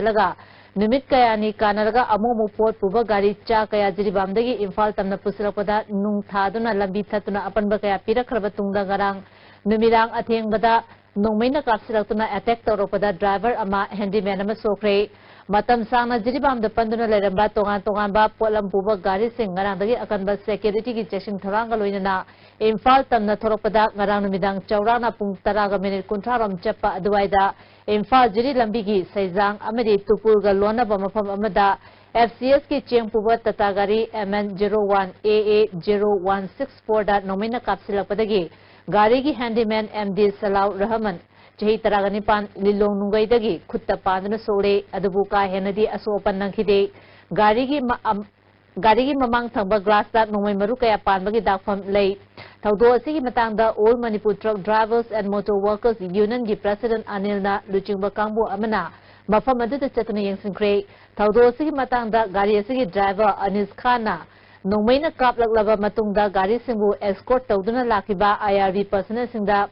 Laga Numit Kayani Kanaraga Amomo Port Puba Gari Cha Kaya Jiribamdagi Infal Tamna Pusilakoda Nung Thaduna Lambi Tatuna Apanbakaya Pira Krabatunda Garang Numirang Atheng Bada Nongmaina Kapsilatuna Attack Toropada Driver Ama Handyman Ama Sokre Matam Sana Jiribam the Panduna Leramba Tongan Ba Polam Puba Gari Sing Garandagi Akanba Security Chasing Taranga Luina Infal Tamna Toropada Garang Midang Chaurana Pung Taraga Minute Kuntaram Chapa Aduaida Infal Jiri Lambigi Saizang Amadi Tupulga Lona Bamafam Amada FCS ki Cheng Puba Tatagari MN01 AA0164 da Nomina Kapsilapadagi Gari ki Handyman MD Salau Rahman Chahi Taraganipan Lilong Nungaidagi Kutta Pandana Sole Adabuka Henadi Asopan Nankide Gari ki Mamang Thamba Glass that Nomai Marukaya Panbagi Dakfam Lay Taudo Sigi Matanga Old Manipur Truck Drivers and Motor Workers Union ki President Anilna Luchingba Kambu Amana Mafam Adita Chatuna Yang Taudo Sigi Matanga Gari Sigi Driver Anis Khana Nomaina Kaplak Lava Matungda Gari Simbu Escort Tauduna Lakiba IRV Personnel Singda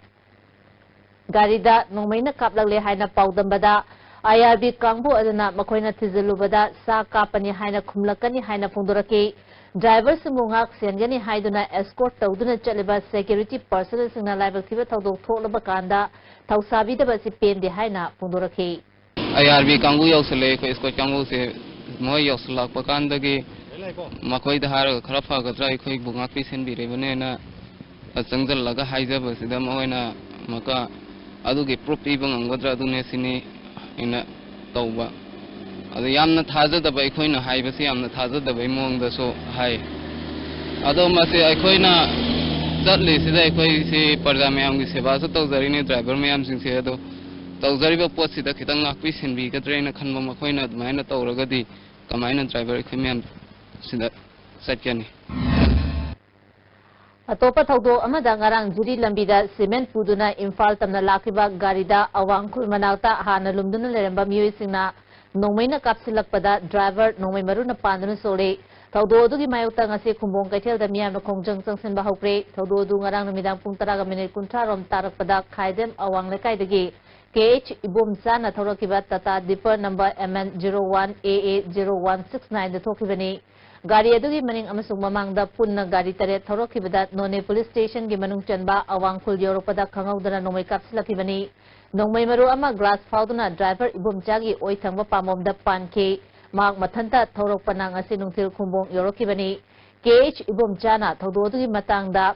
Garida Nomaina Kaplak Le Haina Paudambada IRV Kambu Adana Makoina Tizilubada Sa Kapani Haina Kumlakani Haina Punduraki Driver Simungak Sengani Haiduna Escort Tauduna Chaliba Security Personnel Singna Live Activa Taudo Tolabakanda Tausabi the Basipen de Haina Punduraki IRV Kangu Yosele Escort Kangu se Moyoslak Pakandagi Makoi the Har Krapa Dry Quick Bungaki Sendi Revenena a Sangal Laga Haizabas, the Moena Maka Adugi Prop even on Godra Dunesini in a Tauba. The Yamna Taza the Baikoina Haibasi, I'm the Taza the Baimong the so high. Adomasi Aikoina Dudley Sida Koi Pardamiam Sebaso Tazarini driver Miam Sincedo Tazariba Posi the Kitanga Piss and be Katrina Kanma Makoina, Mana Tauragadi, Kamina driver Kimian. Satyani. Atopa Taudo Amada Garang Jiri Lambida Cement Puduna Infal Tamna Lakiba Garida Awangkul Manauta Hana Lumduna Leramba Muisina Nomaina Kapsilakpada Driver Nomai Maruna Pandana Sole Taudo Dugi Mayuta Ngasi Kumbong Kaitel the Miam Kongjang Sansen Bahopre Taudo Dungarang Midang Puntaraga Minute Kuntaram Tarakpada Kaidem Awang Lekaidagi KH Ibum Sana Torokiba Tata Dipper number MN01 AA0169 the Tokibani Gari Adugi Maning Amasung Mamangda Punna Gari Tare Torokibada None Police Station Gimanung Chanba Awangkul Europada Kangaudana Nomai Kapsilakibani Nomai Maru Ama Glass Fauduna Driver Ibum Jagi Oitangwa Pamom the Panke Mark Matanta Torok Panang Asinungtil Kumbong Yorokibani KH Ibum Jana Tododugi Matangda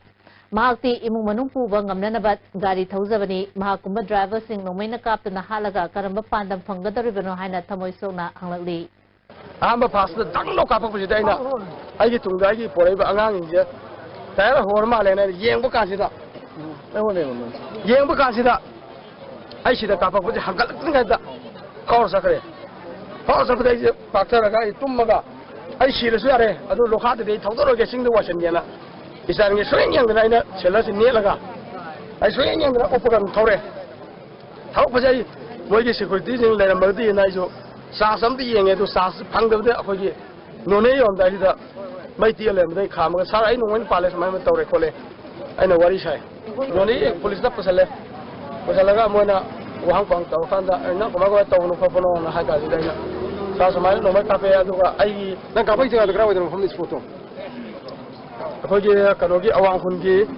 Mahakti Imung Manumpu Bangamnanabat Gari Tauzabani Mahakumba Driver Sing Nomaina Kaptana Halaga Karamba Pandam Fangada Ribano Haina Tamoisona Hanglali I'm a pastor, Danglo Kapusina. I get to Gagi for ever Angang. Tara Horma and Yang Bukasida. Yang Bukasida. I see the Kappa with the Hagal Korsakre. Korsakre, Pataraga, Tumaga. I see the Sare, I don't look hard today, Totoro getting the Washington. Is that a swing young Rina, Chelas in Nilaga? I swing young Operan Torre. How was I? What is security in Lamberti and Iso? Something to Sas Pang of the Apogi. No name on that. My dear, they come. I know when Palace Mamma Torrecole. I know what is I. No need police up for a left. Was a Laga Mona, Wang Tawanda, and not Mago Town of Pono on the Haga. Sasamai, no matter I the Kapita the ground from this photo. Apogi, Kanogi, Awankungi,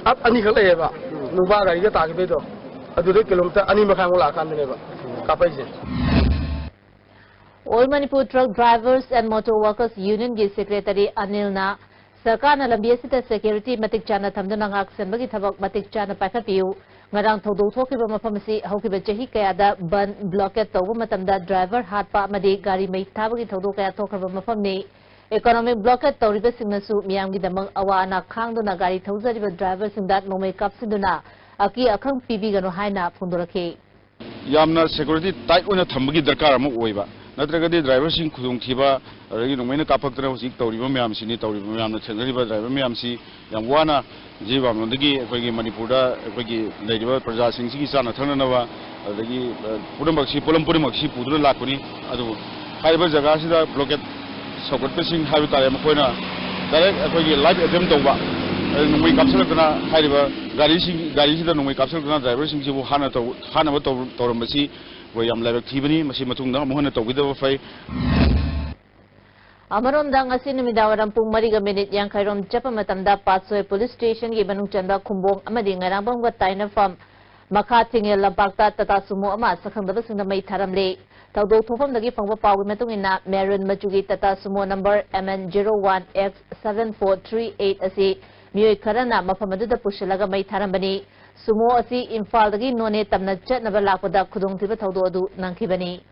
up Anikaleva, Nubaga, Yatakido. I do the kilometer, Animakangula can never. All Manipur Truck Drivers and Motor Workers Union Gi Secretary Anilna Sarkarna Lambiasita Security Matik Chana Tamdunangak Senbagi Tabak Matik Chana Pakapiu Ngarang Todo Tokiba Mapamasi Hokiba Jahi Kayada Ban Blocket Tobu Matamda Driver Hatpa Madi Gari May Tabagi Todo Kaya Tokaba Mapamni Economic Blocket Toriba Signasu Miamgi Damang Awana Kangduna Gari Tozariba Drivers in that Nomay Kapsinduna Aki Akang Pibigano Haina Punduraki Yamna security tight on a Tambagi Dakar Moiva. Natragadi drivers in Kudunkiba, Regina Kapatra was Ictorium, Sini Torium, Chandriva, Driver Miamsi, Yamwana, Jiva Mondigi, Manipura, Lady Praja Singsi, Sana Tananava, Purumaxi, Pulumaxi, Pudru Lakuni, Adu, Hyber Zagasida, Blocket, Soccer Fishing, Habitat Mapona, direct live attempt over. We captured Hyber, Garisi, the Numi captured drivers in Hana Toromasi, ꯋꯥ ꯌꯥꯝ ꯂꯥꯏꯕꯛ ꯊꯤꯕꯅꯤ ꯃꯁꯤ ꯃꯇꯨꯡꯗ ꯑꯃꯨꯛ ꯍꯟꯅ ꯇꯧꯕꯤꯗꯕ ꯐꯩ Amarom ngasi numidawaram pung 3:50 Yankairom chapa matamda Patsoi Police Station gi manung chanda khumbong amadi ngarambam ga tainafam makha thingel lampakta tata sumo ama sakhangdaba singda mai tharamle tawdo thofam dagi phangba pawgi matungina maroon machugi tata sumo number MN01X7438 asi mioi kharana mafam aduda pushalaga mai tharambani sumo asi Imphal dagi none tamna chatnaba lakpada khudongthiba tawdo adu nangkhibani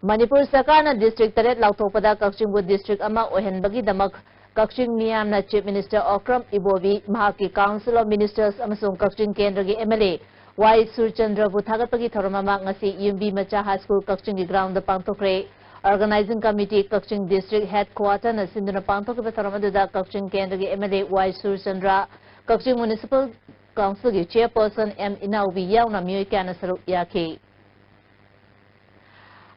Manipur Sarkarna District Taret Lautopada Kakchingbu District Ama Ohenbagi Damak Kakching Miyamna Chief Minister Okram Ibobi Mahaki Council of Ministers Amasung Kakching Kendragi MLA Y Surchandra Buthagatpagi Thoramama ngasi Yumbi Macha High School Kakching ground the Pangtokre Organizing Committee Kakching District Headquarter na Sinduna Pangtokre Thoramadu Kakching Kendragi MLA Y Surchandra Kakching Municipal Council gi Chairperson M Inaubi Yauna Miyoi Kana Saru Yaki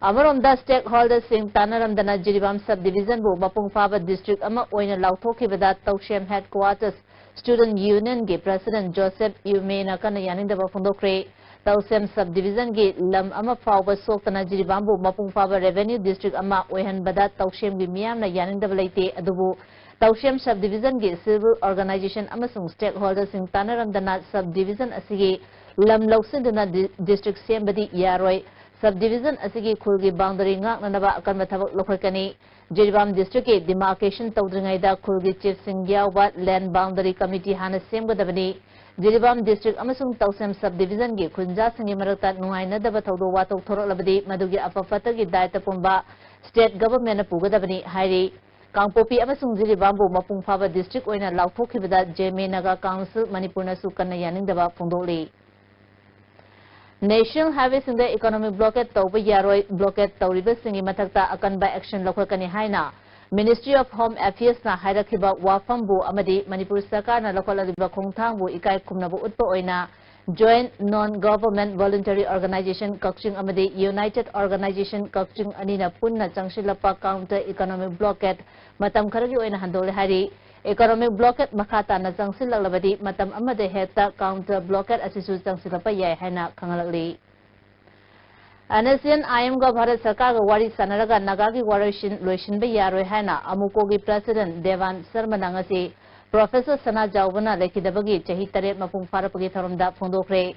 Amarom stakeholders sing Tanaramdana Jiribam subdivision bu Mapung Faba district ama oina lauthokibada Taushem headquarters student union gi president Joseph Umena kana yanindaba phondokre Taushem subdivision gi lam ama fawba soktana Jiribam bu Mapung Faba revenue district ama oihanbada Taushem gi miyamna yanindaba leite adubu Taushem subdivision gi civil organization amasung stakeholders sing Tanaramdana subdivision asigi lam lausinduna district sembadi yaroi Subdivision asigi khulgi boundary ngak nanaba akan mathabak lokhakani Jiribam district ke demarcation tawdringaida khulgi chief singyawba land boundary committee hana semgadabani Jiribam district amasung Tausem subdivision ge khunja singi marakta nuaina daba thawdo watok thoroklabadi madugi afafata gi daita pumba state government pugadabani hairi Kangpopi amasung Jiribam bu Mapung Faba district oina lauthokibada Jeme Naga Council Manipurna sukana yaningdaba phondoli National Highways in the economic blockade Tauba Yaroi blockade Tauriba Singi Matakta Akanba action Lokakani Haina Ministry of Home Affairs na Hairakiba Wafambu Amadi Manipur Sarkar na Lokalaliba Kongtangbu Ikai Kumnabu Utpo Oina Joint Non-Government Voluntary Organization Kakching Amadi United Organization Kakching Anina Punna Changshilapa Counter Economic Blockade Matam Karagi Oina Handole Hari Economic blockade makata na changsilaklabadi matam amade hekta counter blockade asisu changsilapa yai haina khangalakli Anasian IM ga Bharat Sarkar ga wari sanaraga nagagi warashin loishinba yaroi haina amuko gi president Devan Sharma nangasi Professor Sana Jawbana lekhidabagi chahi 3 mapung farapagi tharomda phondokre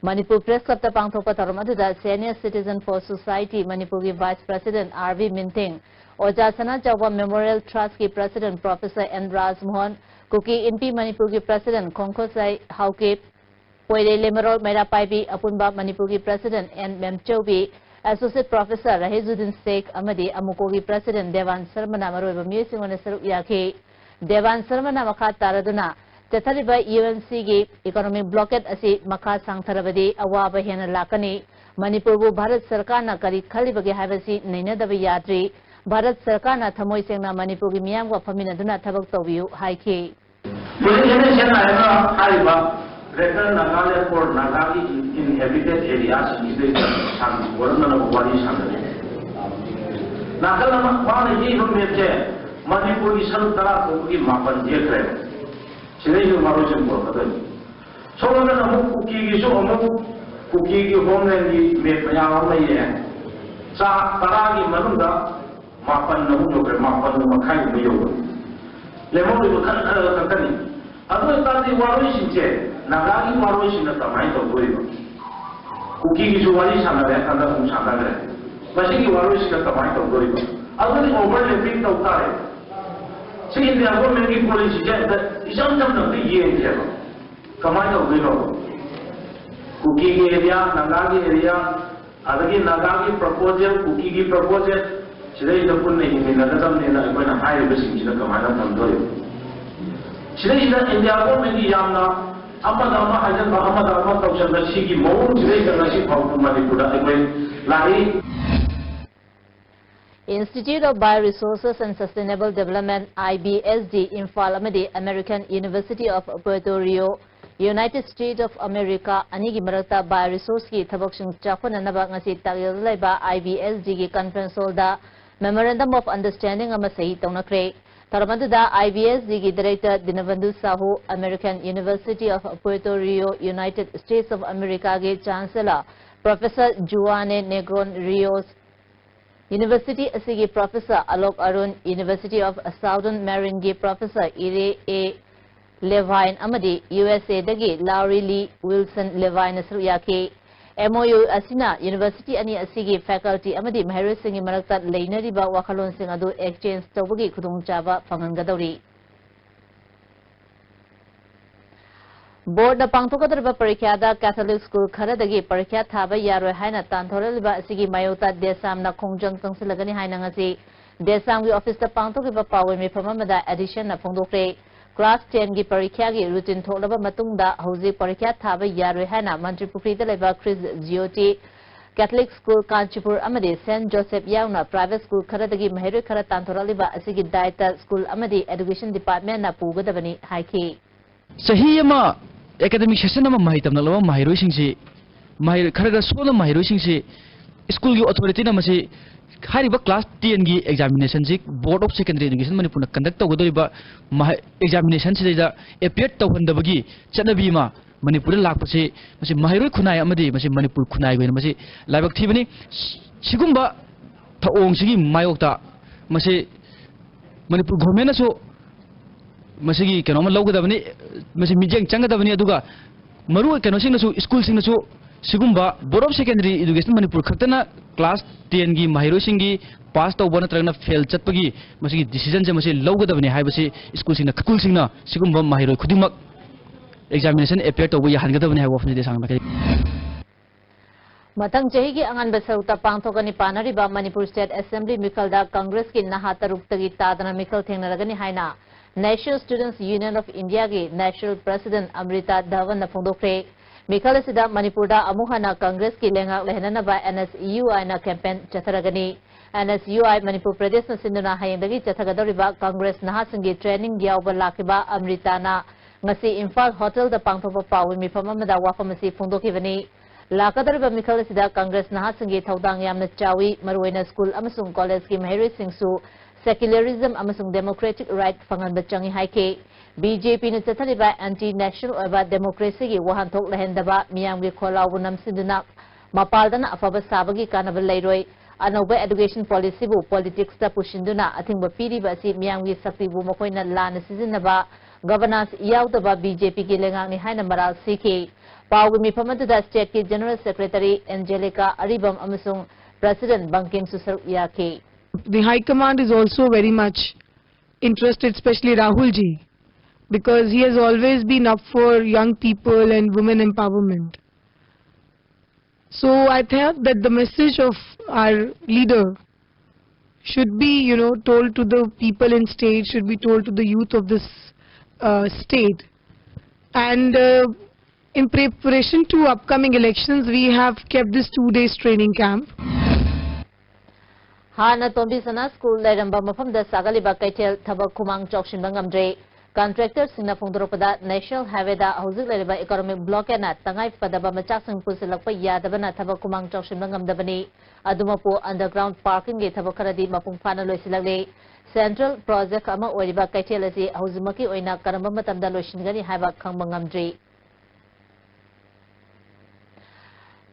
Manipur Press Club ta pangthokpa tharom aduda Senior Citizen for Society Manipur gi Vice President RV Minting Oja Sana Jawba Memorial Trust ki President Professor N. Raj Mohan, Kuki NP Manipur ki President Kongkhosai Hauke, Poire Lemerol Merapaibi Apunba Manipur ki President N. Memchobi, Associate Professor Rahizuddin Sheikh Amadi Amuko ki President Devan Sharma Namaroiba Musing on Saru Yaki, Devan Sharma Namaka Taraduna, Tatariba UNC gi economic blockade asi Maka Sangtharabadi Awaba Hena Lakani, Manipur bu Bharat Sarkar na kari khalibagi haibasi nainadaba yadri, Bharat Sarkar na thamoi sengna Manipur gi miyam ga phaminaduna thabak tawbiu haiki Yene sena ena haiba greater Nagaland for Nagagi inhabited areas in the san warna na wali sanade Nagaland wala ji humete Manipur gi san tara ko gi mapan jekre sine yu maro chen ko kadai so na mu kuki gi so mu kuki gi homeland gi me panya ma ye sa tara gi manunda Mapan namun juga mapan makai beliau. Lemon itu kan ni. Atau tadi waroi since, nagagi waroi since tamai tu boleh. Kuki kisu wali sana deh, anda pun sana deh. Masih ki waroi since tamai tu boleh. Atau ni overlapping tu tarik. Sehingga dia pun mengi polisi je, isam jam nanti ye je. Kamai tu boleh. Kuki area, nagagi area, ada ki nagagi proposal, kuki ki proposal. Sila pun ni nadam ni na iba na high basic sila kamana tandoy. Sila India pun mengi yamna amma dama hajan Muhammad Ahmad Taushem nasi ki mau sila nasi pautu Manipur iba lahi. Institute of Bioresources and Sustainable Development IBSD Imphal amadi American University of Puerto Rico United States of America anigi marakta bioresource ki thabak sing chakona naba ngasi tagyal laiba IBSD ki conference holda Memorandum of Understanding ama sahi taunakre Taramadada IBSD gi Director Dinabandhu Sahu, American University of Puerto Rio, United States of America gi Chancellor Professor Juane Negron Rios, University asigi Professor Alok Arun, University of Southern Marin gi Professor Ire A. Levine Amadi, USA dagi Lowry Lee Wilson Levine Asruyaki, MOU Asina, University ani asigi faculty Amadi Mahari Singh Marakta Lainariba Wakalon Singh Adu Exchange Tobagi Kudung Java Pangangadori. Board the Pangtokadaba Parikada Catholic School Karadagi Parikya Thaba Yaro Haina Tantoraliba Asigi Mayota Desam na Kongjang Tangsilagani Hainangasi, Desam office the Pangtokiba Power Me Pamamada addition of Pongdokre. Class 10 gi parikya gi routine tholaba matungda hauji parikya thaba yaroi hana Mantri Pukri da leba Chris Gioti Catholic School Kanchipur amadi St Joseph yauna private school kharadagi mahiroi khara tanthoraliba asigi Daita School amadi Education Department na pugadabani haiki sahi ama academic session ama mahitamna laba mahiroi singsi mahir kharaga sona mahiroi singsi school gi authority na masi Hariba class 10 gi examination ji Board of Secondary Education Manipur conduct tawdoriba examination sida appear tawhandabagi chanabi ma Manipur lakpase masi mahiroi khunai amadi masi Manipur khunai goina masi laibak thibani sigumba thaong sigi mayokta masi Manipur government so masi gi kenoma lawgadabani masi mijeng changadabani aduga maru keno singna so school singna so sigumba Board of Secondary Education Manipur khatana class 10 gi mahiroi singi pass tawbana tragna fail chatpagi masi decision je masi lawgadabani haibasi school singna khakul singna sigumba mahiroi khudimak examination appear tawbu ya hangadabani hai wafni de sangna kai Matang jahi gi angan basauta pangthokani panariba Manipur State Assembly mikalda Congress ki naha taruktagi tadana mikal thengnaragani haina National Students Union of India gi National President Amrita Dhawan na phongdokre Mikal sida Manipurda amuhana Congress ki lengak lehnanaba NSUI na campaign chatharagani NSUI Manipur Pradesh na sinduna hayengdagi chathagadoriba Congress nahasingi training yawba lakiba Amrita na ngasi Imphal Hotel da pangthopa pawi mifam amada wafamasi phongdokibani lakadoriba Mikal sida Congress nahasingi thaudang yamna chawi maruina school amasung college ki mahiroi singsu secularism amasung democratic right fanganba changi haike BJP na chathariba anti-national oiba democracy gi wahanthok lehendaba miyam gi kholawu namsinduna mapaldana afaba sabagi kanaba leiroi anoba education policy bu politics ta pushinduna athingba piriba si miyam gi sakti bu makoina lana sizinaba governance yaudaba BJP gi lengang ni haina maral siki pawgi mifamadu state ki general secretary Angelica Aribam amasung president Bankim Susar Yake. The High Command is also very much interested, especially Rahul ji, because he has always been up for young people and women empowerment. So I think that the message of our leader should be, told to the people in state, should be told to the youth of this state. And in preparation to upcoming elections, we have kept this 2 days training camp. Hana Tombi Sana School Leramba Mafamda Sagaliba Kaitel Tabak Kumang Chokshin Bangamdre Contractors Singna Pungdoropada National Highway da Hauzik Leraba Economic Block na Tangai Padaba Machasang Pusilakpa Yadabana Tabak Kumang Chokshin Bangamdabani Adumapu Underground Parking Gate Tabakaradi Mapung Fana Loisilagli Central Project Ama Oriba Kaitel Hauzimaki Oina Karamba Matamda Loishingani Haiba Kang Bangamdre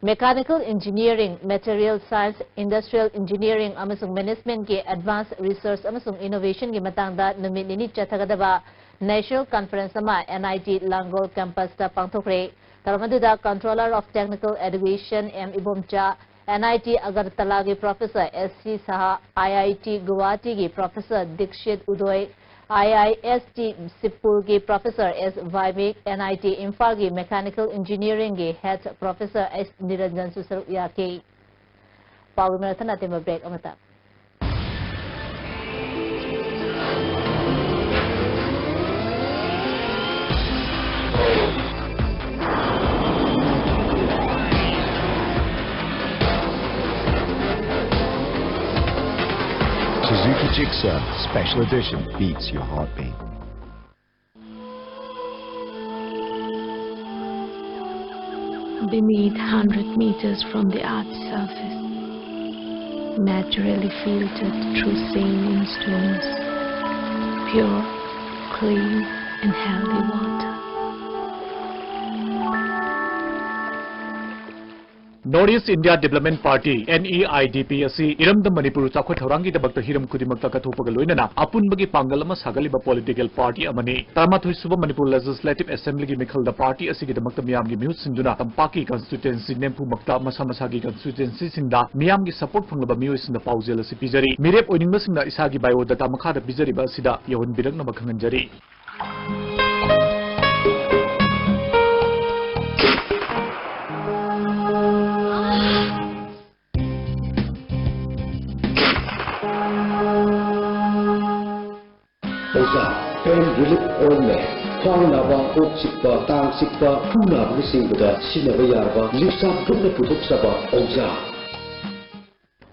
Mechanical Engineering, Material Science, Industrial Engineering, amasung Management ke Advanced Research amasung Innovation ke matangda numit nini chathagadaba National Conference ama NIT Langol Campus ta pangthokre. Taramadida Controller of Technical Education M. Ibomcha, NIT Agartala ke Professor S.C. Saha, IIT Guwahati ke Professor Dikshit Udoy, IIST Sipul ke Professor S. Vaimik, NIT Imphal ke Mechanical Engineering ke Head Professor S. Niranjan Susarya ke Pawi Marathon at the break amata. Suzuki Gixxer Special Edition beats your heartbeat. Beneath 100 meters from the Earth's surface, naturally filtered through sailing stones, pure, clean, and healthy water. Northeast India Development Party (NEIDP) asi iramda Manipur chakwa thorangi dabakta hiram kudimakta kathopaga loinana apunbagi pangalama sagaliba political party amani tamathoi suba Manipur Legislative Assembly gi mikhalda party asigi damakta miyam gi mihut singduna tampaki constituency nempu makta masa masagi constituency singda miyam gi support phanglaba miyoi sinda paujel asi pijari mirep oiningba singda isagi biodata makhada pijari ba asida yahon birakna makhanganjari. Pain relief ointment, khwang naba, ok sikpa, tang sikpa, pu naba singda sinaba yarba, lipsa gumna puthok saba oja.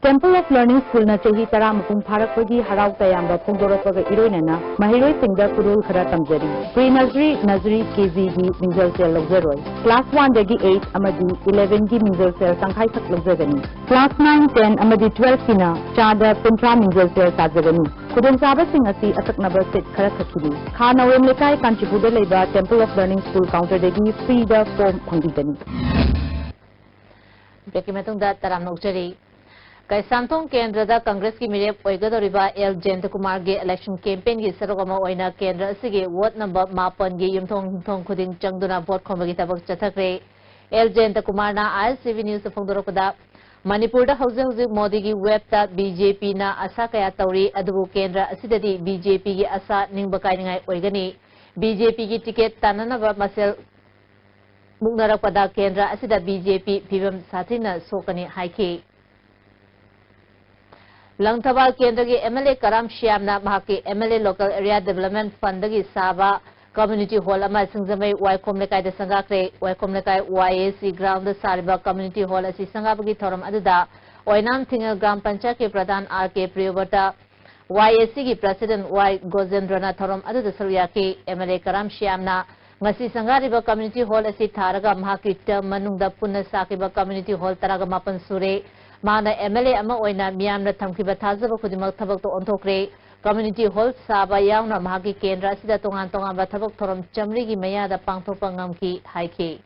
Temple of Learning School na chahi tara mukung pharak pagi harau tayamba phongdorapga iroinana mahiroi singda kudul khara tamjari pre-nursery nursery KG gi minjal sel logzaroi class 1 dagi 8 amadi 11 gi minjal sel tangkhai sak logzagani class 9 10 amadi 12 kina chada puntra minjal sel sajagani kudul saba sing asi ataknaba set khara thakidi khana wem lekai kanchipuda leiba Temple of Learning School counter dagi free da form phangidani bekimatung da taram nokjari Kaisamthong Kendra Congress ki mirep oigadoriba L Jayant Kumar ge election campaign gi sarogama oina Kendra asigi ward number 9 gi yumthong khuding changduna vote khomagi tabak chathakre L Jayant Kumar na ICV News phongdoropada Manipur da hauze Modi gi web ta BJP na asa kaya tauri adubu Kendra asidadi BJP gi asa ningba kainingai oigani BJP gi ticket tananaba masel mungnarakpada Kendra asida BJP phibam sathina sokani haiki Langthabal Kendra ki MLA Karam Shyamna mahaki MLA Local Area Development Fund gi saba community hall ama singjamai Waikhom lekai da sangakre Waikhom lekai YAC ground da sariba community hall asi sangabagi thoram aduda Oinam Thingal Gram Panchayat ke Pradhan RK Priyobata YAC ki President Y Gozendrana thoram aduda saruyaki MLA Karam Shyamna ngasi sangariba community hall asi tharaga mahaki term manungda punna sakiba community hall taraga mapan sure Mana MLA ama oina miyamna thamkiba thajaba khudimak thabak to onthokre community hall saba yauna mahagi kendra sida tongan ba thabak thoram chamri gi maya da pangthopa ngamki haiki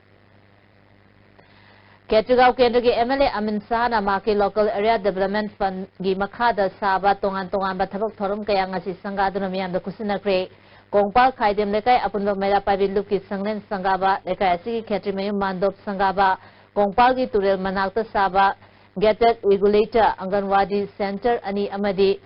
Ketrigao Kendra gi MLA Amin Sahana mahaki local area development fund gi makhada saba tongan ba thabak thoram kaya ngasi sangaduna miyamda kusinakre Kongpal Khaidem lekai apunba mera pabi luki sangnen sangaba lekai asigi Ketri mayum mandop sangaba Kongpal gi turel manakta saba Gated Regulator Anganwadi Center Ani Amadi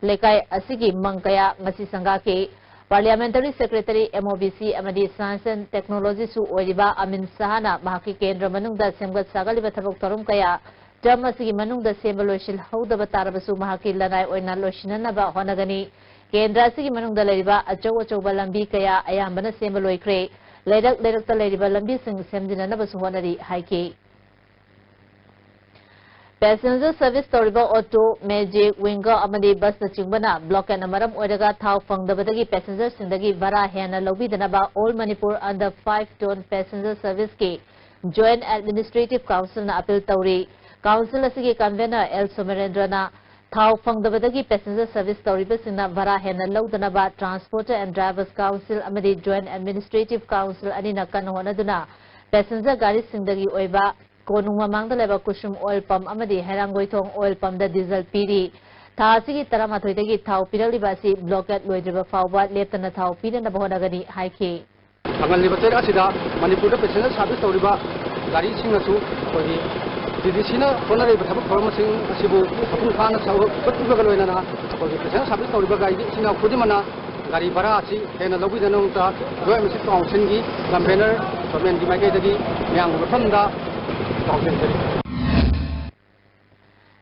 Lekai Asigi Mangkaya Ngasi Sangake Parliamentary Secretary MOBC Amadi Science and Technology Su Oiba Amin Sahana Mahaki Kendra Manungda Semgat Sagaliba Thabok Thorum Kaya Term Asigi Manungda Sembaloshil Haudaba Tarabasu Mahaki Lanai Oina Loshinanaba Honagani Kendra Asigi Manungda Leriba Achow Lambi Kaya Ayambana Sembaloikre Lerak Ta Leriba Lambi Sing Semdinanabasu Honari Haiki Passenger service toriba auto magic winger amadi bus na chingbana block and amaram oidaga thau fangdabadagi passengers sindagi vara hena lobidanaba all Manipur under 5-ton passenger service ke Joint Administrative Council na appeal tauri council asigi convener L Somerendra na thau fangdabadagi passenger service toriba sinna vara hena lodanaba Transporter and Drivers Council amadi Joint Administrative Council anina kanhonaduna passenger gari sindagi oiba Konung mamangda leba kusum oil pump amadi Heranggoithong oil pump da diesel piri thasigi taramathoidagi thau piralibasi blockade loidriba fawba leptana thau pirana bahonagani haiki Angalliba ter asida Manipur da passenger service tawriba gari singasu koi DDC na honare bathabak formasing asibu apun khana saw battuga loinana koi passenger service tawriba gari singa khudimana gari bara asi hena lobidana ta Joint Administrative Council gi campaigner government gi magai dagi yang bathamda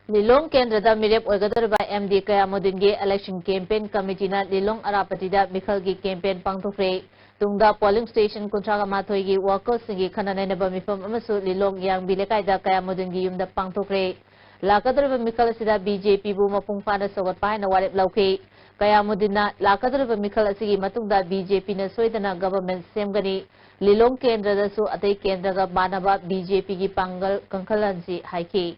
Lilong Kendra da mirep oigadorba MD Kayamudinge election campaign committee na Lilong Arapati da Mikhalgi campaign pangthokre tungda polling station kuntraga mathoigi workers singi khananainaba mifam amasu Lilong yang bilekai da Kayamudingi yumda pangthokre lakadorba Mikhal asida BJP bu mapung fana sogat paina warep lauke Kayamudinna lakadorba Mikhal asigi matungda BJP na soidana government semgani Lilong Kendra da su atai Kendra ga manaba BJP gi pangal kankalansi haiki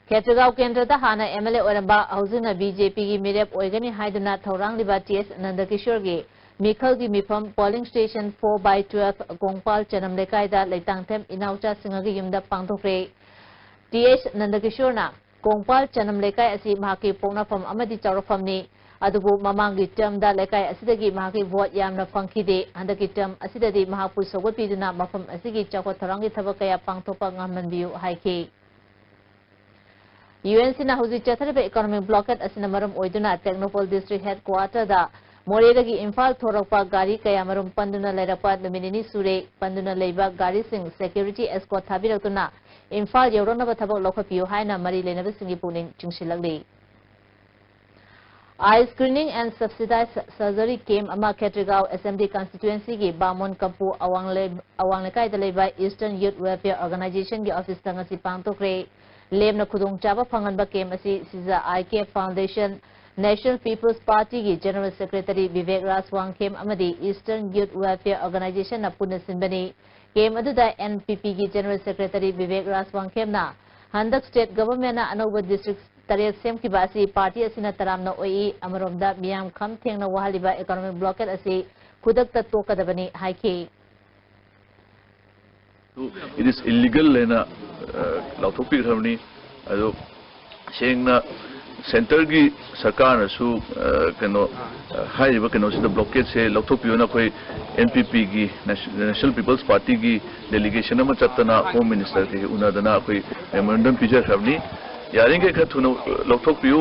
Khetragaon Kendra Hana MLA Oramba Hauzina BJP gi Mirep Oigani Haidana Thorang Liba TS Nandakishore gi Mikhal gi Mifam Polling Station 4/12 Gongpal Chanam Lekaida Leitang Them Inaucha Singagi Yumda Pangthokre TS Nandakishore na Gongpal Chanam Lekai asi mahaki Pongnafam Amadi Chaurafamni Adubu Mamangi term da Lekai asidagi mahaki vote yamna fangkide handaki term asidadi mahapu sogotpiduna mafam asigi chakwa thorangi thabakaya pangthopa ngamanbiu haiki UNC na huzi chathariba economic blockade asina maram oiduna Technopole district headquarter da Moreragi Imphal thorakpa gari kaya marum panduna lairapa numinini sure panduna leiba gari sing security escort thabirakuna Imphal yauronaba thabak lokhapiu haina mari lenaba singi puning chungsilagli Eye screening and subsidized surgery came ama Khetragaon Assembly constituency gi Bamon Kampu Awanglekai daleba Eastern Youth Welfare Organization gi office tangasi pangtokre lemna khudong chaba phanganba came asi siza IK Foundation National People's Party gi General Secretary Vivek Raswang came amadi Eastern Youth Welfare Organization na punna sinbani came aduda NPP gi General Secretary Vivek Raswang came na handak state government na Anoba district Tarek Sem ki basi party asina taramna oi amaromda miyam kham thengna wahaliba economic blockade asi khudak ta tokadabani haiki It is illegal lena lautopi thamni ado sengna center gi sarkar su keno haiba keno sida blockade se lautopi ona koi NPP gi National People's Party gi delegation ama chatana home minister gi unadana koi memorandum picture thamni yaringe ka thuno lokthok piu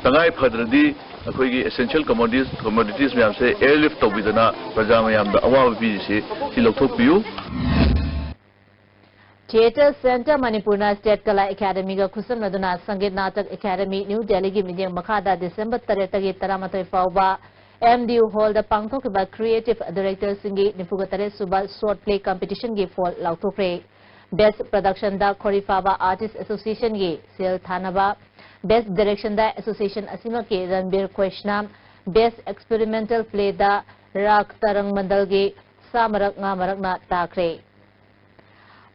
tangai phadradi akhoi gi essential commodities myam se airlift tobidana praja mayam da awa bi se si lokthok piu Theatre Center Manipur State Kala Academy ga khusam naduna Sangeet Natak Academy New Delhi gi mideng makhada December 3 tagi 13 fauba MDU Hall da pangthokba creative director singi nifugatare suba short play competition gi fall lauthokre Best Production da Khorifaba Artist Association gi Sel Thanaba Best Direction da Association Asima ke Ranbir Krishnam Best Experimental Play da Rak Tarang Mandal gi Samarak Ngamarak na takre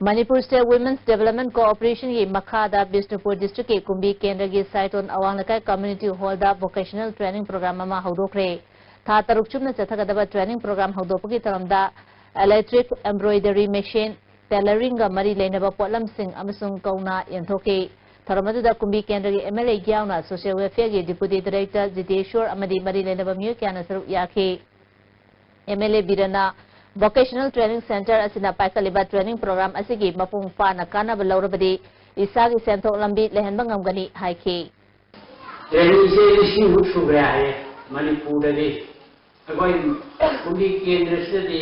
Manipur State Women's Development Cooperation gi Makhada Bishnupur District ke Kumbi Kendra gi Saiton Awanglakai Community Hall da Vocational Training Program ama haudokre tha taruk chumna chathagadaba training program haudopagi taramda electric embroidery machine tailoring ga mari leinaba potlam sing amasung kauna yenthoke tharamadu da kumbi kendra gi MLA gyauna social welfare gi deputy director Jiteshwar amadi mari leinaba myu kyana saru yakhe MLA birana vocational training center asina paikaliba training program asigi mapung fana kana balawrabadi isagi senthok lambi lehenba ngamgani haikhe training se isi utsugra hai manipur de agoi kumbi kendra se de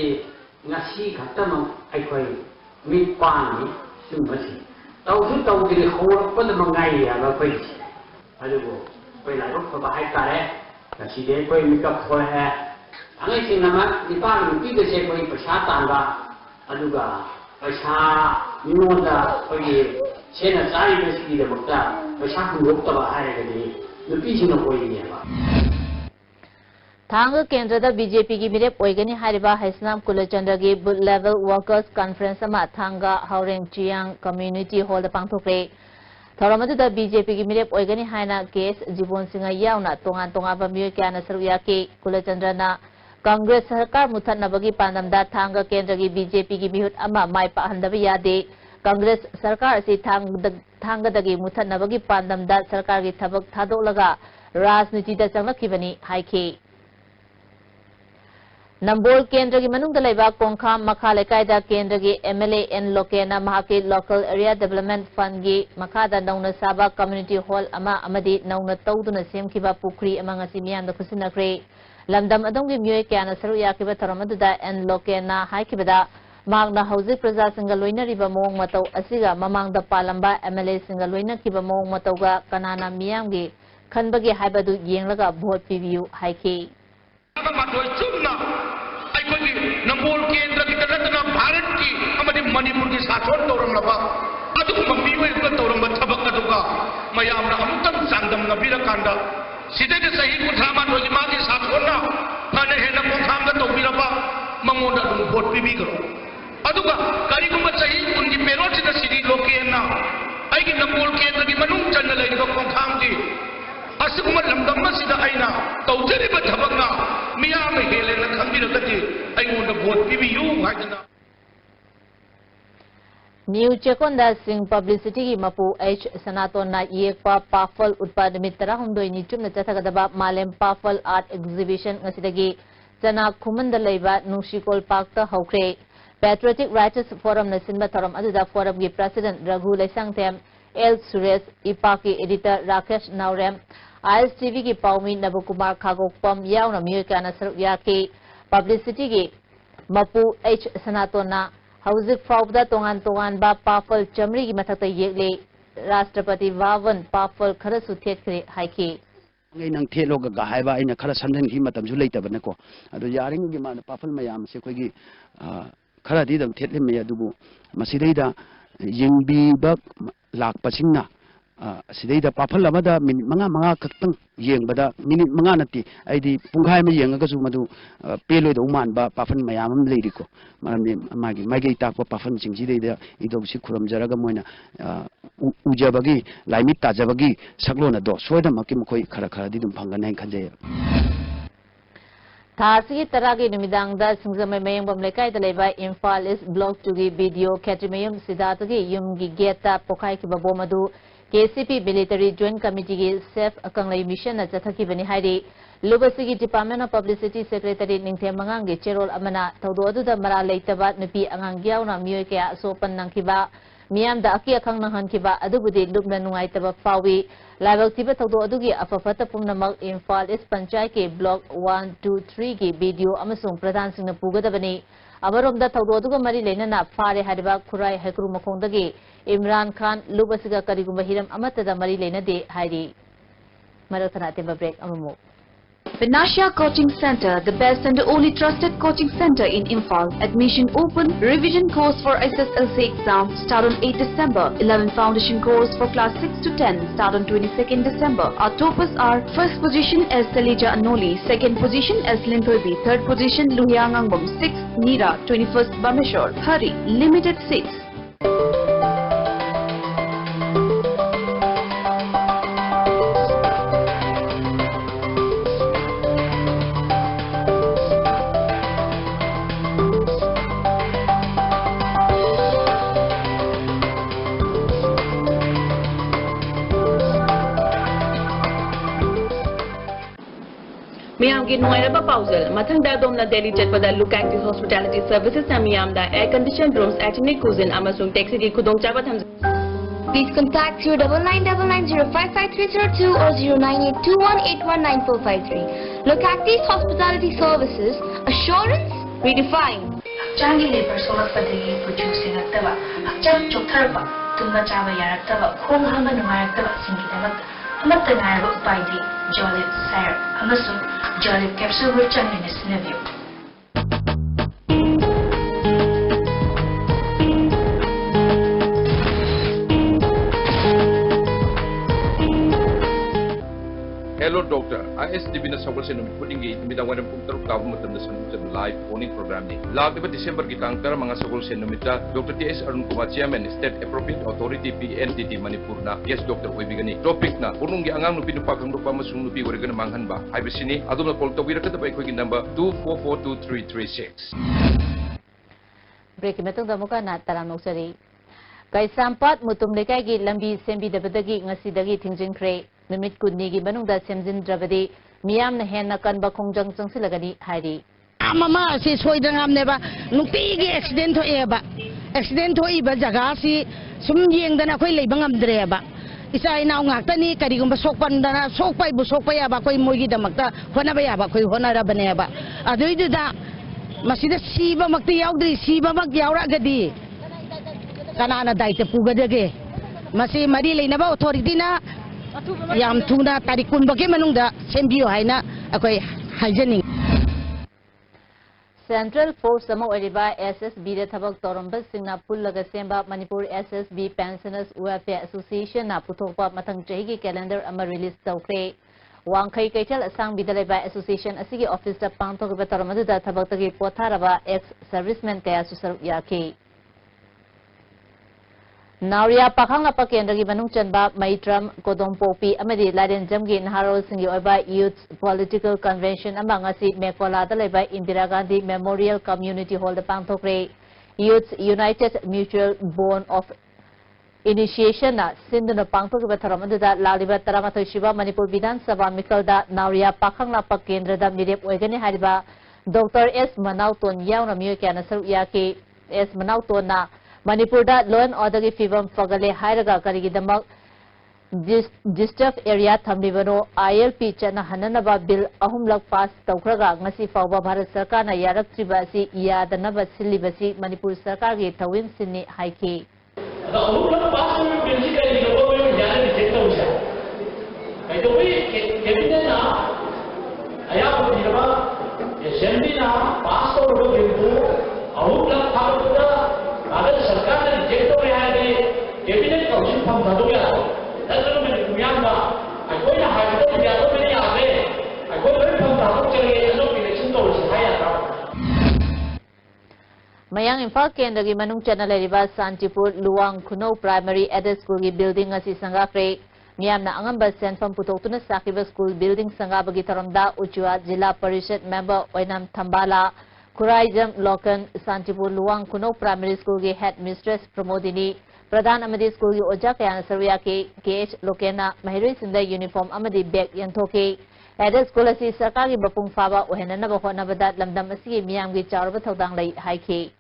ngasi khatam aikoi mi pani sumasi tausu taugiri khorapad mangai ya ba koi adugo koi la rok ba hai tare ngasi de koi makeup khoi hai angai sinama nipan mi de se koi pasha tanga aduga pasha nimonda koi sena sai de ski de mukta pasha khurok ta ba hai ga de nupi sina koi ne ba Thanga Kendra da BJP gi mirep oigani hariba Haisnam Kulachandra gi Booth Level Workers Conference ama Thanga Haureng Chiang Community Hall da pangthokre thoramadu da BJP gi mirep oigani haina case Jibon Singa yauna tongan ba myoy kyana saruya ke Kulachandra na Congress sarkar muthanabagi pandamda Thanga Kendra gi BJP gi mihut ama mai pa handaba yade Congress sarkar si Thanga dagi muthanabagi pandamda sarkar gi thabak thadolaga rajniti da changlakibani haike Nambol Kendra gi manung da laiba Kongkham Makha Lekai da Kendra gi MLA N Lokena Mahaki Local Area Development Fund gi Makha da Nauna Saba Community Hall ama amadi Nauna Tauduna Semkiba Pukri ama ngasi miyam da kusinakre Lamdam adong gi myoy kyana saru yakiba tharamadu da N Lokena haikibada magna hauzik praja singa loina riba mong matau asiga mamang da palamba MLA singa loina kiba mong matau ga kanana miyam gi khanbagi haibadu yenglaga vote pibiu haike Nambol Kendra kita ratna Bharat ki amadi Manipur ki sathon tawram laba adu mami we ko tawram thabak aduga mayam na amtam sandam nabira kanda side de sahi kuthama rojma ki sathon na thane hena ko kham da tawbira ba mangonda dum vote pibi karo aduga kari kuma sahi unji perot da sidi loke na ai ki Nambol Kendra ki manung channel तौजरीब थबकना मियाम हेलेना खंबिरगति अइंगोंदा भोट पिबियु हाइदना New Chekonda Singh Publicity ki Mapu H Sanaton na Yekpa Pafal Utpad Mitara Humdoi ni Chum na Chathagadaba Malem Pafal Art Exhibition ngasidagi Chana Kumanda Leiba Nushikol Pakta Haukre Patriotic Writers Forum na Sinba Tharam Aduda Forum ki President Raghu Lesangthem L Suresh Ipaki Editor Rakesh Naurem ISTV ki Paumi Nabukumar Khagokpam Yaw na Miyaka na Saruk Yaki Publicity ki Mapu H Sanaton na Hauzik Faubda Tongan ba Pafal Chamri ki mathakta yekle Rashtrapati Vavan Pafal khara su thethre haiki ngai nang thelo ga haiba ina khara sandan hi matam ju leita bana ko adu yaring gi ma Pafal mayam se koi gi khara di dam thetle me adubu masideida yingbi ba lak pasingna sideida Pafal amada minute manga kaktang yengbada minute manga nati aidi punghai ma yenga su madu peloi do man ba Pafal mayam am leiri ko maramni magi ta ko Pafal singji deida idom si khuram jaraga moina ujabagi laimit tajabagi saglona do soida makki mkhoi khara di dum phangana hai khanje Thasi taragi numidang da singzamai mayang bamlekai da leba Imphal is block to gi video Katrimayum Siddhatagi yum gi geta pokai ki babomadu KCP Military Joint Committee ki Safe Akanglai Mission na chathaki bani hairi Lubasigi Department of Publicity Secretary Ningthem Mangang gi Cherol amana thaudo aduda mara leitaba nupi angang gyaw na miyoi kaya sopan nangkiba miyam da aki akhang nanghankiba adubudi lubna nungaitaba fawi Labak tiba thaudo adugi afafata pumnamak Imphal is Panchayat ke Block 1, 2, 3 ki video amasung Pradhan Singh na pugadabani Amaromda thaudo aduga mari leinana fare hariba Khurai Haikru Makhongdagi Imran Khan Lubasiga Karigumba Hiram Amatada Mari Leinade Hairi Marathana Timba Break Amamu Vinasha Coaching Center, the best and only trusted coaching center in Imphal. Admission open. Revision course for SSLC exam start on 8 December. 11 foundation course for class 6 to 10 start on 22nd December. Our toppers are first position as Salija Anoli, second position as Limpobi, third position Luhyang Angbom, 6th Nira, 21st Bameshwar. Hurry, limited seats. Miyam ki nuwairaba pausal mathang da domna Delhi chatpada look active hospitality services na miyam da air conditioned rooms ethnic cuisine amasung taxi ki khudong chaba tham Please contact 09999055302 or 09821819453. Look active hospitality services assurance redefined. Changi labor solak padagi puju singaktaba akchang chokharba tumba chaba yaraktaba khong hamba numayaktaba singidabak amatta ngaraba upaidi Jolip Syrup amasung Jolip Capsule Changin Sinaview. Hello Doctor, ISDB na sabal sa numit puding gate midang wadang pumtarok kabo matam na sanunod live phoning program ni. Lag iba December gitangkar mga sabal sa numita Dr. T.S. Arun Kumar Chairman State Appropriate Authority PNTT Manipur na yes Dr. Oibigani. Topic na punong giangang nupi nupakang nupa masung nupi warigan manghan ba. Ay bisini adum na call tawira ka tabay ko number 2442336. Break metong damuka na tarang sari. Kay sampat mutum lekay gi lambi sembi dabadagi ngasidagi tingjingkre. Numit kudnigi manungda semjindrabadi miyam na hen na kanba khongjang changsilagani hairi mama si soidangam neba nungtigi accident hoiba jaga si sum yengdana khoi leibangam dreba isa ina ngaktani karigumba sokpandana sokpai bu sokpai aba koi moigi damakta hona ba aba koi hona ra baneba aduida masida siba makti yaudri siba mak yaura gadi kanana daite pugadege masi mari leinaba authority na Yam tuna tarikun bagi manungda sembiyo haina akoi haijening Central Force sama oriba SSB de thabak toramba singna pullaga semba Manipur SSB Pensioners Welfare Association na puthokpa mathang chahi gi calendar ama release tawkre wangkhai kaital asang bidalaiba association asigi office ta pangthokba toramba da thabak tagi potharaba ex servicemen kaya susar yake Nauria Pakhangapa Kendragi Manung Chanba Maitram Kodongpopi Amadi Laden Jamgi Naharo Singi Oba Youth Political Convention among us Mekola Daleba Indira Gandhi Memorial Community Hall the Pantokre Youth United Mutual Bond of Initiation na Sinduna Pangtok Bataramada Laliba Taramato Shiva Manipur Vidhan Sabha Mikalda Nauria Pakhangapa Kendrada Mirep Oegani Hariba Dr. S. Manauton Yauna Miyokana Yaki S. Manautona Manipurda law and order ki fibam fagale hairaga karigidamak disturbed area thamlibano ILP chana hananaba bill ahumlak pass tawkhraga ngasi fawba Bharat Sarkar na yaraktriba si yadanaba silibasi Manipur Sarkar gi thawin sinni haiki ahumlak pass bill si kari logo me jana reject hosa ai to bhi cabinet na aya budilaba assembly na pass to bill ko ahumlak phagda अगर सरकार ने reject हो गया है cabinet council form भर गया दरअसल में दुनिया का कोई ना हाइड्रो या तो मेरे आगे कोई भी फॉर्म भर चले जो इलेक्शन तो सिखाया था Mayang Imphal Kendra gi manung chana leriba Santipur Luang Khunau Primary Added School gi building asi sangakre miyamna angamba senfam putoktuna sakiba school building sangabagi taramda Uchua Jilla Parishad member Oinam Thambala Kuraijam Lokan Santipur Luang Khunau Primary School ki Headmistress Pramodini Pradhan Amadi School ki Oja Kayana Sarvya ke KH Lokena Mahirui Sinda Uniform Amadi Bag Yantoke Added School asi Sarkar ki Bapung Faba Ohenana Bahona Badat Lamdam asi miyam ki Charba Thaudang Lai Haike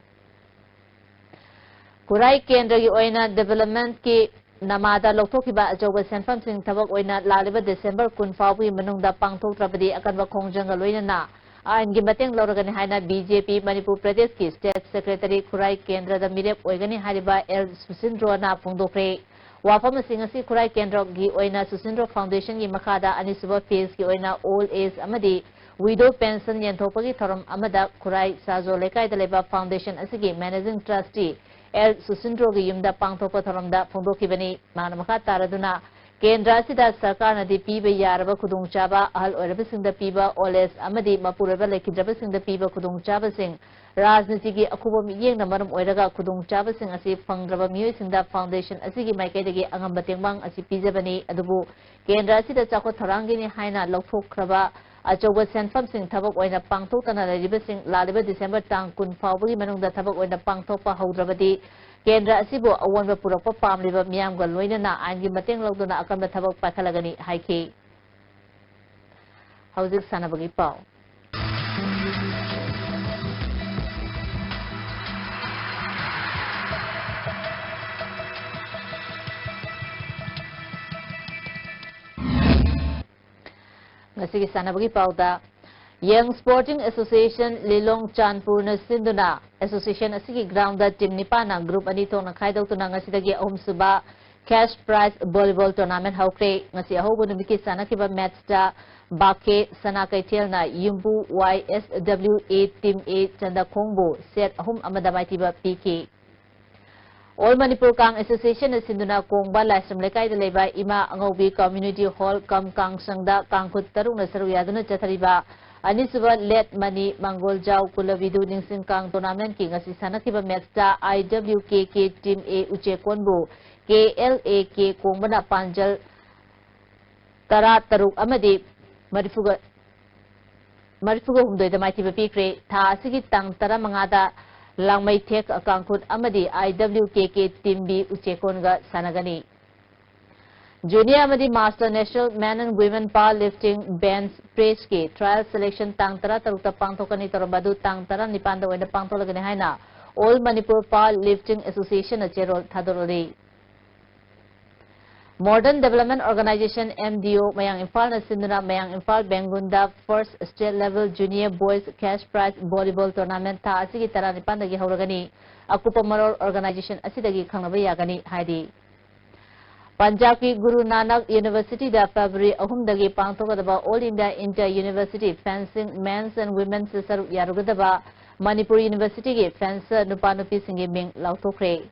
Kurai Kendra ki Oina Development ki Namada Loktoki ba Ajoga Senfam Sing Tabak Oina Laliba December Kun Fawi Manungda Pangtok Trabadi Akanba Kongjanga Loina Angi Mateng Loragani Haina BJP Manipur Pradesh ki State Secretary Kurai Kendra da Mirep Oigani Hariba L Susindro na Pungdokre Wafam Singasi Kurai Kendra gi Oina Susindro Foundation ki Makada Anisuba Phase ki Oina Old Age Amadi Widow Pension Yantopagi Thoram Amada Kurai Sazo Lekai Daleba Foundation asigi Managing Trustee L Susindro gi Yumda Pangtopa Thoramda Pungdokibani Manamaka Taraduna Kendra sida Sarkar na di piba yaraba khudungchaba ahal oiraba singda piba oles amadi mapuraba lekidraba singda piba khudungchaba sing rajniti gi akuba miyeng na maram oiraga khudungchaba sing asi fangraba miyoi singda foundation asigi maikaidagi angamba tengmang asi pijabani adubu Kendra sida chakot tharangini haina lokthokraba achoba senfam sing thabak oina pangthokna lariba sing laliba December tang kun fawbagi manungda thabak oina pangthokpa haudrabadi Kendra asibo awanba purakpa pamliba miyamga loinana aingi mateng lawduna akanba thabak pakhalagani haike hauzik sanabagi pau ngasigi sanabagi pau da Young Sporting Association Lilong Chanpur na Sinduna Association asigi ground da team nipana group anito na khaidau tuna ngasidagi suba cash prize volleyball tournament haukre ngasi ahobo numiki sanakiba match da Bake Sanakaitel na Yumbu YSWA Team A Chanda Khongbo set amada maitiba PK All Manipur Kang Association na Sinduna Kongba Laisam Lekai da leba ima Angaubi Community Hall Kam Kang Sangda Kangkut Tarung na Saruyaduna Chathariba Anisuba Let Mani Mangoljau Kulavidu Ningsing Kang Tournament ki ngasi sanakiba match da IWKK Team A Uche Konbo KLAK Kongbana Panjal Tara Taruk Amadi Marifuga Humdoi da Maitiba Pikre Tha Asigi Tang Tara Mangada Langmai Tek Kangkut Amadi IWKK Team B Uche Konga Sanagani Junior Amadi Master National Men and Women Powerlifting Bands Press ke trial selection tangtara tarukta pangthokani tarabadu tangtara nipanda oina pangtholagani haina All Manipur Powerlifting Association achero thadoroli Modern Development Organization MDO Mayang Imphal na Sinduna Mayang Imphal Bengunda First State Level Junior Boys Cash Prize Volleyball Tournament tha asigi tara nipandagi hauragani akupa marol organization asidagi khangnaba yagani haidi Punjab ki Guru Nanak University da February ahumdagi pangthogadaba All India Inter University Fencing Men's and Women's Saru yarugadaba Manipur University ki fencer nupanupi singi ming lauthokre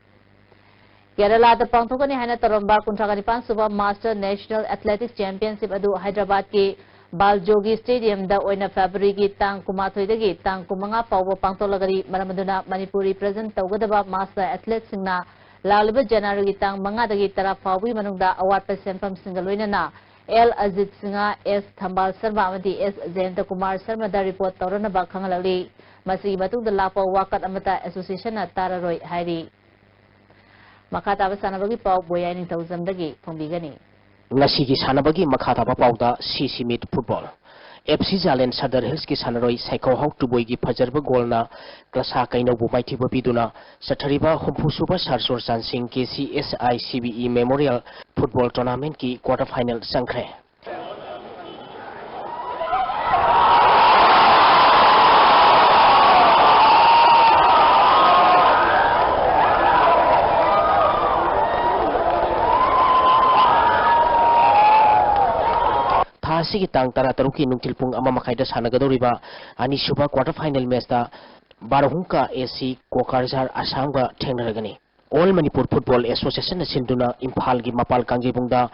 Kerala da pangthokani haina taramba kunthagani suba Master National Athletics Championship adu Hyderabad ki Baljogi Stadium da oina February ki tang kumathoidagi tang kumanga pawba pangtholagari maramaduna Manipur represent tawgadaba Master Athletes singna Laulib January tang mangadagi tara fawi manungda awat senfam singalloinana L Ajit Singa S Thambal Sarma amadi S Jayanta Kumar Sarma da report tawrana ba khangalali masi matungda lapa wakat amata association na tararoi hairi makata ba sanabagi pau boyani tawzamdagi phongbigani ngasigi sanabagi makata ba pauda CC Meet Football FC Jalen Sadar Hills ki sanaroi Saiko Hawk Tuboy gi Fajarba golna klasa kaino bu maithiba piduna sathariba humpusuba sarsor sansing KCSI CBE Memorial Football Tournament ki quarter final sangkhre Asigi tang tara taruki nungtil pung ama makaida sanagadoriba ani suba quarter final match da Barahungka AC Kokarjar Asangba thengnaragani All Manipur Football Association sinduna Imphal gi mapal kangjibungda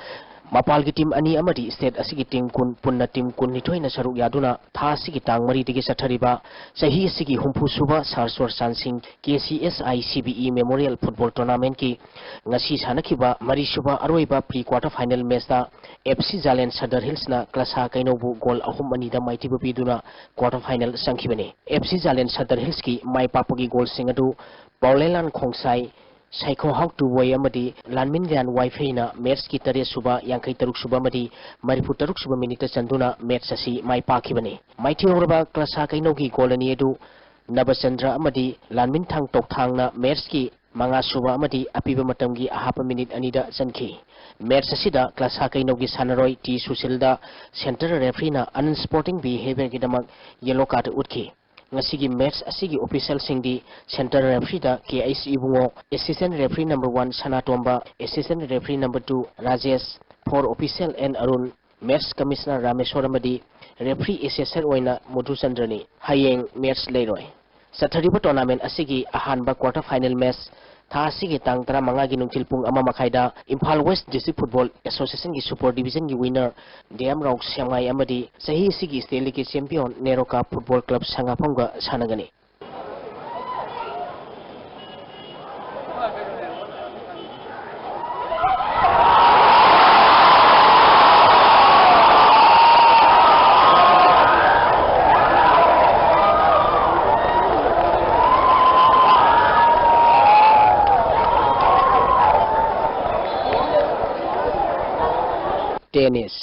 mapal gi team ani amadi state asigi team kun punna team kun nithoina saruk yaduna tha asigi tang mari digi sathariba sahi asigi humpu suba sarsor sansing KCSI CBE Memorial Football Tournament ki ngasi sanakhiba mari suba aroiba pre quarter final match da FC Jalen Sadar Hills na klasa kainobu goal ahum ani da maitiba piduna quarter final sangkhibani FC Jalen Sadar Hills ki mai papagi goal singadu Paulelan Khongsai Saiko Hawk Tuboy amadi Lanmin Gan Wi-Fi na match ki tare suba yangkai taruk suba amadi maripu taruk suba minita chanduna match asi mai pakhibani maiti orba klasa kainogi goal ani edu Nabachandra amadi Lanmin Thang Tok Thang na match ki manga suba amadi apiba matamgi ahapa minute anida chankhi match asida class hakainogi sanaroi T Susilda center referee na unsporting behavior gidamak yellow card utkhi ngasigi match asigi official singdi center referee da KIC Ibungo assistant referee number 1 Sanatomba assistant referee number 2 Rajesh for official and Arun match commissioner Rameshwar amadi referee assessor oina Madhu Chandrani hayeng match leiroi sathariba tournament asigi ahanba quarter final match tha asigi tang tara manga gi nungtil pung ama makhaida Imphal West District Football Association gi Super Division gi winner DM Rauk Semai amadi sahi asigi state league champion Neroka Football Club Sangapamga sanagani Tennis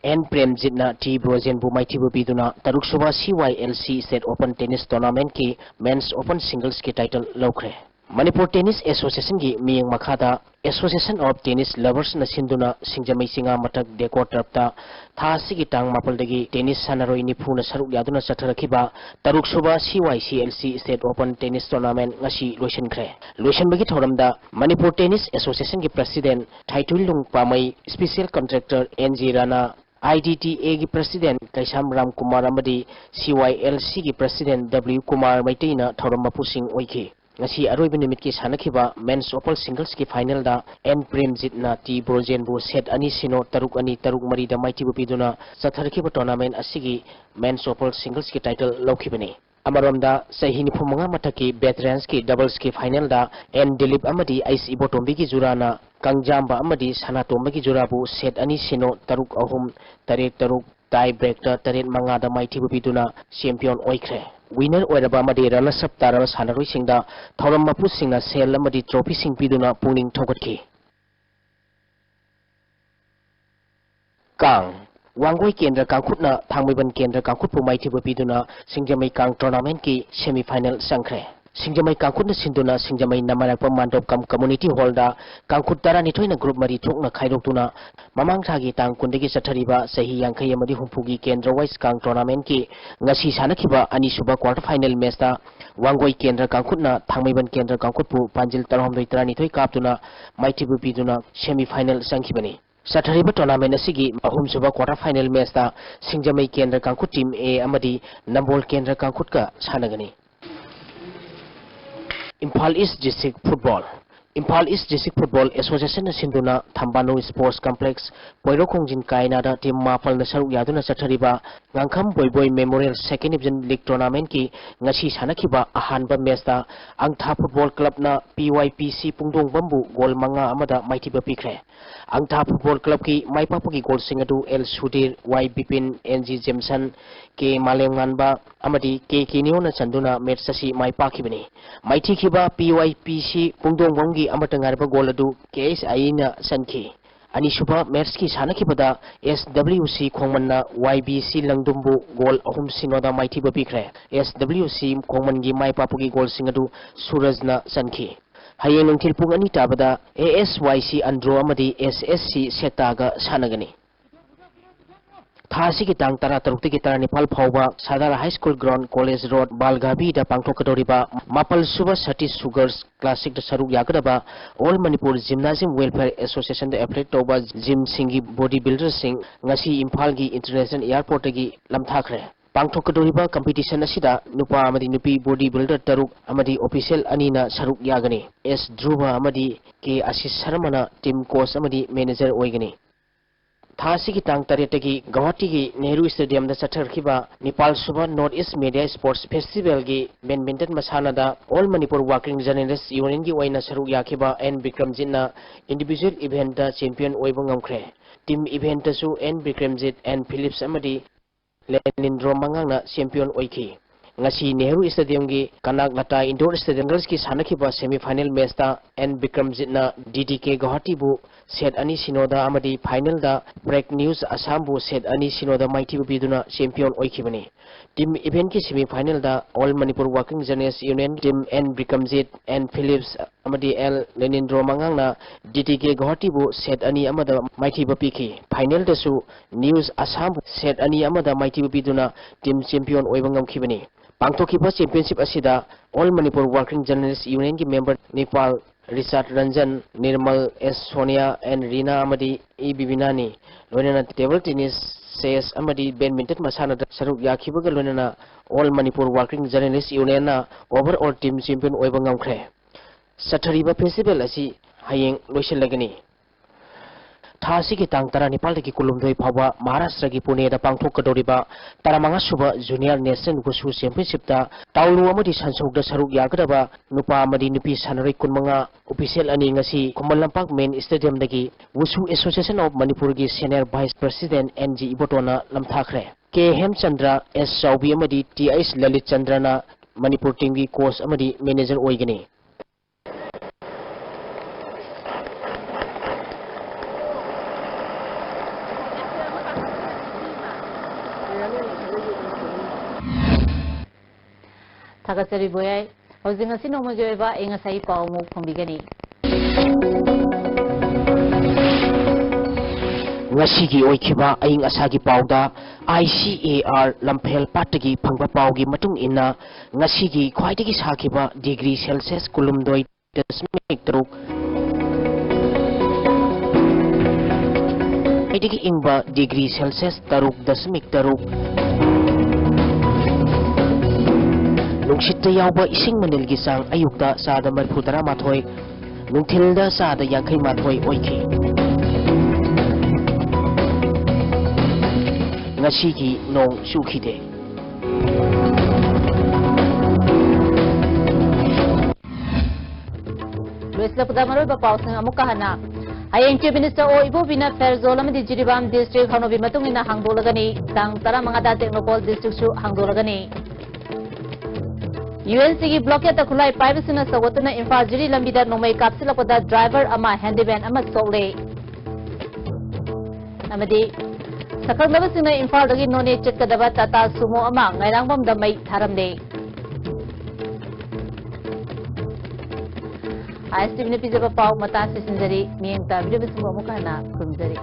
N Premjit na T Brojen bu maithibu piduna taruk suba CYLC State Open Tennis Tournament ki Men's Open Singles ki title lokre Manipur Tennis Association gi miyeng makhada Association of Tennis Lovers na sinduna singjamai singa matak dekor tarapta tha sigi tang mapaldagi tennis sanaroi niphu na saruk yaduna satharakhiba taruk suba CYCLC State Open Tennis Tournament ngasi loisankhre loisanbagi thoramda Manipur Tennis Association gi president Thaitulung Pamai special contractor NG Rana IDTA gi president Kaisam Ram Kumar amadi CYLC gi president W Kumar Maiteina thoram mapusing oikhi ngasi aroiba nimit ki sanakhiba men's open singles ki final da N Premjit na T Brojen bu set ani sino taruk ani taruk mari da maitibu piduna satharkhiba tournament asigi men's open singles ki title lokhibani amaromda sahini phumanga mathaki veterans ki doubles ki final da N Dilip amadi Ice Ibotombi ki jurana Kangjamba amadi Sanatomba ki jurabu set ani sino taruk ahum taruk tie break ta taret manga da maitibu piduna champion oikhre winner oiraba amadi runners up taraba sanaroi singda thoram mapu singna sel amadi trophy sing piduna puning thogatkhi Kang Wangoi Kendra Kangkhutna Thangmaiban Kendra Kangkhutpu maithibu piduna Singjamai Kang tournament ki semi final sangkhre Singjamai Kangkhutna sinduna Singjamai Namarakpa Mandop Kam Community Hall da Kangkhut tara nithoina group mari thokna khairoktuna mamang thagi tang kundagi sathariba sahi yangkhai amadi humpugi Kendra wise Kang tournament ki ngasi sanakhiba ani suba quarter final match da Wangoi Kendra Kangkhutna Thangmaiban Kendra Kangkhutpu Panjil tarhomdoi tara nithoi kaptuna maithibu piduna semi final sangkhibani Sathariba tournament asigi ahum suba quarter final match da Singjamai Kendra Kangkhut team A amadi Nambol Kendra Kangkhut ka sanagani Imphal East District Football Imphal East District Football Association Sinduna Thambanu Sports Complex Poirokongjin Kainada team Mapal na saruk yaduna sathariba Ngangkham Boyboy Memorial Second Division League Tournament ki ngasi sanakiba ahanba match da Angtha Football Club na PYPC Pungdong Bambu goal manga amada maitiba pikre Angtha Football Club ki maipapagi goal singadu L Sudir Y Bipin NG Jameson ke Malenganba amadi ke Kinyo na sanduna match sasi maipakibani maitikiba PYPC Pungdong Bamgi amatangarba goal adu KSI na sanki Anisuba Merski Sanakibada SWC Kongmanna YBC Langdumbu goal ahum sinoda maitiba pikre SWC Kongmangi maipapugi goal singadu Surajna sanki Hayeng nungtil pung ani tabada ASYC Andro amadi SSC Setaga sanagani Thasi ki tang tara tarukti ki tara Nepal phauba Sadara High School Ground College Road Balgabi da pangthokadoriba Mapal Suba Sati Sugars Classic da saruk yagadaba All Manipur Gymnasium Welfare Association da affiliate toba gym singi bodybuilder sing ngasi Imphal gi International Airport gi lamthakre pangthokadoriba competition asida nupa amadi nupi bodybuilder taruk amadi official anina saruk yagani S Dhruva amadi K Ashish Sharmana team coach amadi manager oigani Thasi ki tang taretagi Guwahati ki Nehru Stadium da chatharkiba Nepal Suba North East Media Sports Festival gi badminton masana da All Manipur Working Journalists Union gi oina saruk yakiba N Bikramjit na individual event da champion oiba ngamkhre team event da su N Bikramjit and Phillips amadi Lenindro mangang na champion oiki ngasi Nehru Stadium gi Kanak Lata Indoor Stadium girls ki sanakiba semi final match da N Bikramjit na DDK Guwahati bu set ani sinoda amadi final da break news Assam bu set ani sinoda maiti biduna champion oikibani team event ki semi final da All Manipur Working Journalists Union team N Bikramjit and Phillips amadi L Lenindro mangang na DDK Guwahati bu set ani amada maiti bapiki final da su news Assam bu set ani amada maiti biduna team champion oibangam kibani pangthokiba championship asida All Manipur Working Journalists Union ki member Nepal Richard Ranjan, Nirmal S. Sonia and Rina Amadi E. Bibinani Loinana table tennis says Amadi badminton masana saruk yakibaga loinana All Manipur Working Journalists Union na overall team champion oibangam kre Sathariba festival asi hayeng loisilagani Thasi ki tang tara Nepal ki kulumdoi phawa Maharashtra ki Pune da pangthokadoriba taramanga suba junior national wushu championship da taulu amadi sansok da saruk yagadaba nupa amadi nupi sanaroi kunmanga official ani ngasi Khumal Lampak main stadium dagi Wushu Association of Manipur gi senior vice president NG Ibotona lamthakre K Hemchandra S Chaubi amadi TS Lalit Chandra na Manipur team gi coach amadi manager oigani Thakasari boyai hojing asi no mojoiba engasai paumu khombigani Ngasigi oikiba aing asagi pauda ICAR Lamphel Patagi phangba paugi matung inna ngasigi khwaidagi sakiba degree Celsius kulumdoi dasmik truk idigi ingba degree Celsius taruk dasmik taruk Nungshita yauba ising manilgi sang ayukta sada marputara mathoy nungthilda sada yakai mathoy oiki ngasigi nong sukhide Luisla Pudamaroy Bapausang Amukahana Ayeng Chief Minister O Ibo Bina Ferzol amadi Jiribam District Hanobi matungina hangdolagani tang tara mangada Technopol District su hangdolagani UNC की blockade खुलाई पाइबसना सवतुना Imphal Jiri लंबीदा नोमई कापसिलपदा driver अमा handyman अमा सोले अमदी सखंगबसिना इम्फाल दगी नोने चटकदबा Tata Sumo अमा ngairangbam da mai tharamne ISTV ne pijaba pau mata se sinjari miyeng ta video sumo amukana kumjari